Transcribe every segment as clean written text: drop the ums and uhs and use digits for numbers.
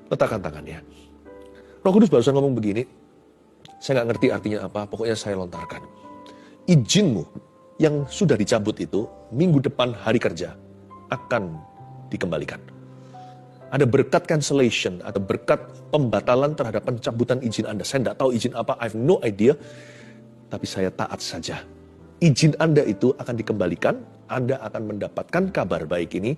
Letakkan tangannya. Roh Kudus barusan ngomong begini, saya nggak ngerti artinya apa, pokoknya saya lontarkan. Izinmu yang sudah dicabut itu, minggu depan hari kerja, akan dikembalikan. Ada berkat cancellation, atau berkat pembatalan terhadap pencabutan izin Anda. Saya nggak tahu izin apa, I have no idea, tapi saya taat saja. Izin Anda itu akan dikembalikan, Anda akan mendapatkan kabar baik ini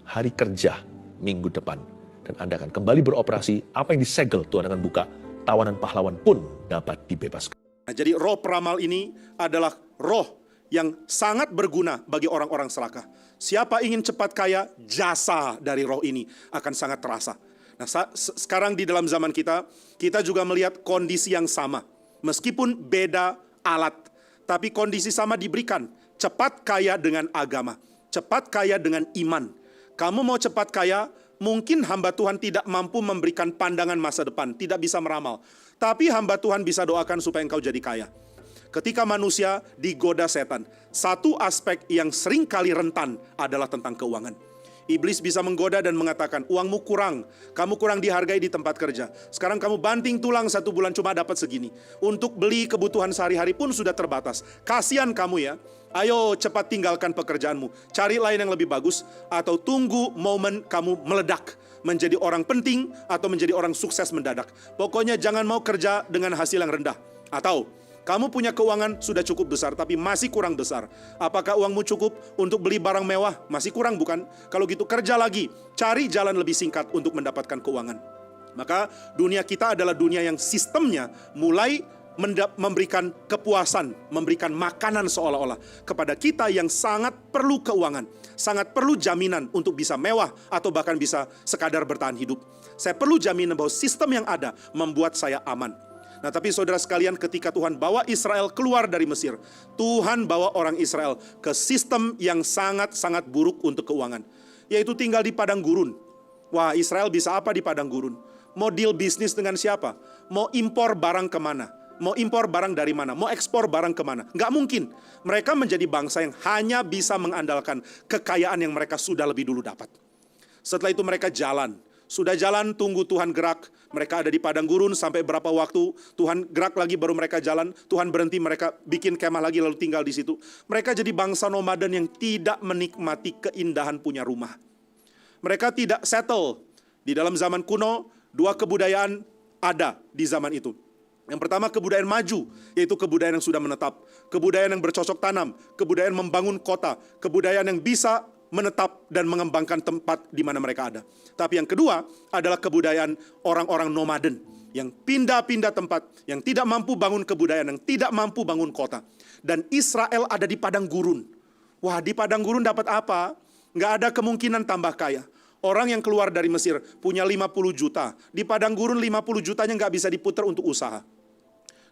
hari kerja minggu depan. Dan Anda akan kembali beroperasi, apa yang disegel Tuhan akan buka, tawanan pahlawan pun dapat dibebaskan. Nah, jadi roh peramal ini adalah roh yang sangat berguna bagi orang-orang serakah. Siapa ingin cepat kaya, jasa dari roh ini akan sangat terasa. Nah, sekarang di dalam zaman kita juga melihat kondisi yang sama. Meskipun beda alat, tapi kondisi sama diberikan. Cepat kaya dengan agama, cepat kaya dengan iman. Kamu mau cepat kaya, mungkin hamba Tuhan tidak mampu memberikan pandangan masa depan, tidak bisa meramal. Tapi hamba Tuhan bisa doakan supaya engkau jadi kaya. Ketika manusia digoda setan, satu aspek yang sering kali rentan adalah tentang keuangan. Iblis bisa menggoda dan mengatakan, uangmu kurang, kamu kurang dihargai di tempat kerja. Sekarang kamu banting tulang 1 bulan cuma dapat segini. Untuk beli kebutuhan sehari-hari pun sudah terbatas. Kasihan kamu ya, ayo cepat tinggalkan pekerjaanmu. Cari lain yang lebih bagus, atau tunggu momen kamu meledak. Menjadi orang penting, atau menjadi orang sukses mendadak. Pokoknya jangan mau kerja dengan hasil yang rendah. Atau kamu punya keuangan sudah cukup besar, tapi masih kurang besar. Apakah uangmu cukup untuk beli barang mewah? Masih kurang bukan? Kalau gitu kerja lagi, cari jalan lebih singkat untuk mendapatkan keuangan. Maka dunia kita adalah dunia yang sistemnya mulai memberikan kepuasan, memberikan makanan seolah-olah kepada kita yang sangat perlu keuangan, sangat perlu jaminan untuk bisa mewah atau bahkan bisa sekadar bertahan hidup. Saya perlu jaminan bahwa sistem yang ada membuat saya aman. Nah, tapi saudara sekalian, ketika Tuhan bawa Israel keluar dari Mesir, Tuhan bawa orang Israel ke sistem yang sangat-sangat buruk untuk keuangan, yaitu tinggal di padang gurun. Wah, Israel bisa apa di padang gurun? Mau deal bisnis dengan siapa? Mau impor barang kemana? Mau impor barang dari mana? Mau ekspor barang kemana? Nggak mungkin. Mereka menjadi bangsa yang hanya bisa mengandalkan kekayaan yang mereka sudah lebih dulu dapat. Setelah itu mereka jalan. Sudah jalan, tunggu Tuhan gerak. Mereka ada di padang gurun sampai berapa waktu. Tuhan gerak lagi baru mereka jalan. Tuhan berhenti, mereka bikin kemah lagi lalu tinggal di situ. Mereka jadi bangsa nomaden yang tidak menikmati keindahan punya rumah. Mereka tidak settle. Di dalam zaman kuno, 2 kebudayaan ada di zaman itu. Yang pertama kebudayaan maju, yaitu kebudayaan yang sudah menetap. Kebudayaan yang bercocok tanam, kebudayaan membangun kota, kebudayaan yang bisa menetap dan mengembangkan tempat di mana mereka ada. Tapi yang kedua adalah kebudayaan orang-orang nomaden yang pindah-pindah tempat, yang tidak mampu bangun kebudayaan, yang tidak mampu bangun kota. Dan Israel ada di padang gurun. Wah, di padang gurun dapat apa? Nggak ada kemungkinan tambah kaya. Orang yang keluar dari Mesir punya 50 juta. Di padang gurun 50 jutanya nggak bisa diputar untuk usaha.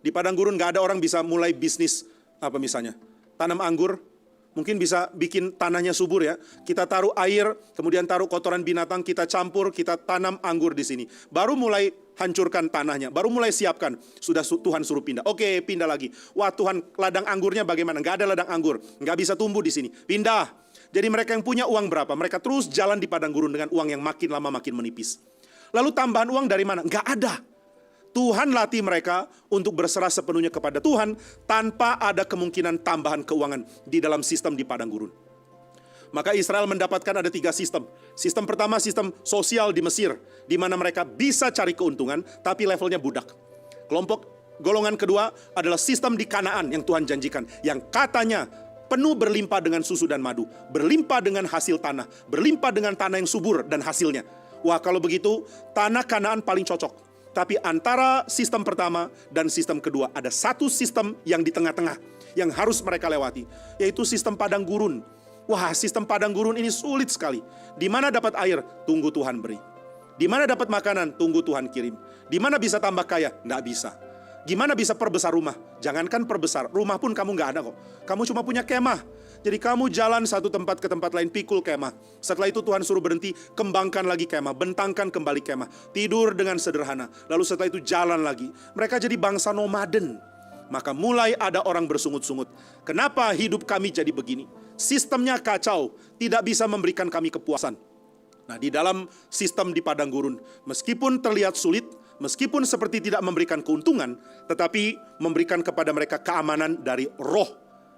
Di padang gurun nggak ada orang bisa mulai bisnis, apa misalnya, tanam anggur. Mungkin bisa bikin tanahnya subur ya. Kita taruh air, kemudian taruh kotoran binatang, kita campur, kita tanam anggur di sini. Baru mulai hancurkan tanahnya, baru mulai siapkan. Sudah Tuhan suruh pindah. Oke, pindah lagi. Wah Tuhan, ladang anggurnya bagaimana? Nggak ada ladang anggur, nggak bisa tumbuh di sini. Pindah. Jadi mereka yang punya uang berapa? Mereka terus jalan di padang gurun dengan uang yang makin lama makin menipis. Lalu tambahan uang dari mana? Nggak ada. Tuhan latih mereka untuk berserah sepenuhnya kepada Tuhan tanpa ada kemungkinan tambahan keuangan di dalam sistem di padang gurun. Maka Israel mendapatkan ada 3 sistem. Sistem pertama sistem sosial di Mesir, di mana mereka bisa cari keuntungan tapi levelnya budak. Golongan kedua adalah sistem di Kanaan yang Tuhan janjikan, yang katanya penuh berlimpah dengan susu dan madu, berlimpah dengan hasil tanah, berlimpah dengan tanah yang subur dan hasilnya. Wah, kalau begitu tanah Kanaan paling cocok. Tapi antara sistem pertama dan sistem kedua ada satu sistem yang di tengah-tengah yang harus mereka lewati, yaitu sistem padang gurun. Wah, sistem padang gurun ini sulit sekali. Di mana dapat air? Tunggu Tuhan beri. Di mana dapat makanan? Tunggu Tuhan kirim. Di mana bisa tambah kaya? Nggak bisa. Gimana bisa perbesar rumah? Jangankan perbesar, rumah pun kamu nggak ada kok. Kamu cuma punya kemah. Jadi kamu jalan satu tempat ke tempat lain, pikul kemah. Setelah itu Tuhan suruh berhenti, kembangkan lagi kemah, bentangkan kembali kemah. Tidur dengan sederhana. Lalu setelah itu jalan lagi. Mereka jadi bangsa nomaden. Maka mulai ada orang bersungut-sungut. Kenapa hidup kami jadi begini? Sistemnya kacau, tidak bisa memberikan kami kepuasan. Nah, di dalam sistem di padang gurun, meskipun terlihat sulit, meskipun seperti tidak memberikan keuntungan, tetapi memberikan kepada mereka keamanan dari roh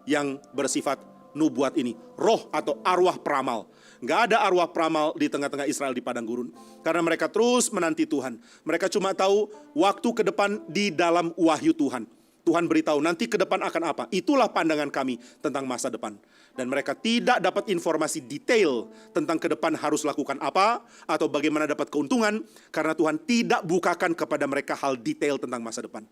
yang bersifat nubuat ini. Roh atau arwah peramal. Nggak ada arwah peramal di tengah-tengah Israel di padang gurun. Karena mereka terus menanti Tuhan. Mereka cuma tahu waktu ke depan di dalam wahyu Tuhan. Tuhan beritahu nanti ke depan akan apa. Itulah pandangan kami tentang masa depan. Dan mereka tidak dapat informasi detail tentang ke depan harus lakukan apa atau bagaimana dapat keuntungan karena Tuhan tidak bukakan kepada mereka hal detail tentang masa depan.